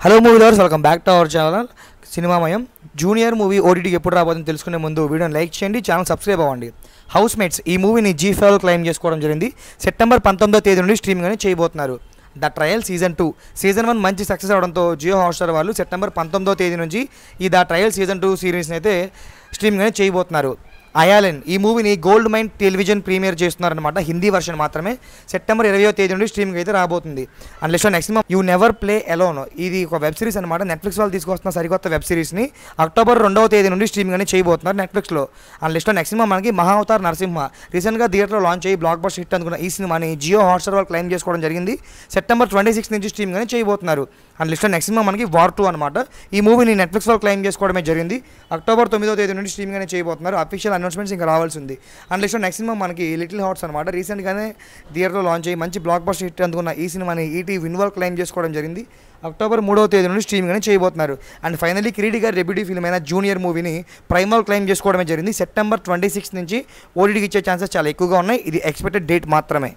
Hello movie lovers, welcome back to our channel Cinemamayam. Junior movie ఓటీటీకి ఎప్పుడు రాబోతుందో తెలుసుకునే ముందు వీడియోని లైక్ చేయండి, ఛానల్ సబ్స్క్రైబ్ అవ్వండి. హౌస్ మేట్స్ ఈ మూవీని జీ5 క్లెయిమ్ చేసుకోవడం జరిగింది. సెప్టెంబర్ 19వ తేదీ నుండి స్ట్రీమింగ్ అని చేయబోతున్నారు. ద ట్రయల్ సీజన్ 2 సీజన్ 1 మంచి సక్సెస్ అవడంతో జియో హాట్స్టార్ వాళ్ళు సెప్టెంబర్ 19వ తేదీ నుంచి ఈ ద ట్రయల్ సీజన్ 2 సిరీస్ని అయితే స్ట్రీమింగ్ అని చేయబోతున్నారు. అయాలెన్ ఈ మూవీని గోల్డ్ మైన్ టెలివిజన్ ప్రీమియర్ చేస్తున్నారనమాట. హిందీ వర్షన్ మాత్రమే. సెప్టెంబర్ 20వ తేదీ నుండి స్ట్రీమింగ్ అయితే రాబోతుంది. And next next you never play alone ఇది ఒక వెబ్ సిరీస్ అనమాట. నెట్ఫ్లిక్స్ వాళ్ళు తీసుకొస్తున్న సరికొత్త వెబ్ సిరీస్ని అక్టోబర్ 2వ తేదీ నుండి స్ట్రీమింగ్ అని చేయబోతున్నారు నెట్ఫ్లిక్స్లో. అండ్ నెక్స్ట్ నెక్స్ట్ మనకి మహావతార్ నరసింహ రీసెంట్గా థియేటర్లో లాంచ్ అయ్యి బ్లాక్ బస్టర్ హిట్ అనుకున్న ఈ సినిమాని జియో హాట్స్టార్ వాళ్ళు క్లెయిమ్ చేసుకోవడం జరిగింది. సెప్టెంబర్ 26 నుంచి స్ట్రీమింగ్ అని చేయబోతున్నారు. అండ్ నెక్స్ట్ నెక్స్ట్ మనకి వార్ 2 అనమాట. ఈ మూవీని నెట్ఫ్లిక్స్ వాళ్ళు క్లెయిమ్ చేసుకోవడమే జరిగింది. అక్టోబర్ 9వ తేదీ నుండి స్ట్రీమింగ్ అని చేయబోతున్నారు. అఫీషియల్ అనౌన్స్మెంట్స్ ఇంకా రావాల్సి ఉంది. అండ్ నెక్స్ట్ నెక్స్ట్ మనకి లిటిల్ హార్ట్స్ అనమాట. రీసెంట్గానే థియేటర్లో లాంచ్ అయ్యి మంచి బ్లాక్ బస్టర్ హిట్ అందుకున్న ఈ సినిమాని ఈటీ విన్వాల్ క్లెయిమ్ చేసుకోవడం జరిగింది. అక్టోబర్ 3వ తేదీ నుండి స్ట్రీమింగ్ అని చేయబోతున్నారు. అండ్ ఫైనల్లీ కిరీటి గారి డెబ్యూటీ ఫిల్మ్ అయిన జూనియర్ మూవీని ప్రైమాల్ క్లెయిమ్ చేసుకోవడమే జరిగింది. సెప్టెంబర్ 26 నుంచి ఓటీటీకి ఇచ్చే ఛాన్సెస్ చాలా ఎక్కువగా ఉన్నాయి. ఇది ఎక్స్పెక్టెడ్ డేట్ మాత్రమే.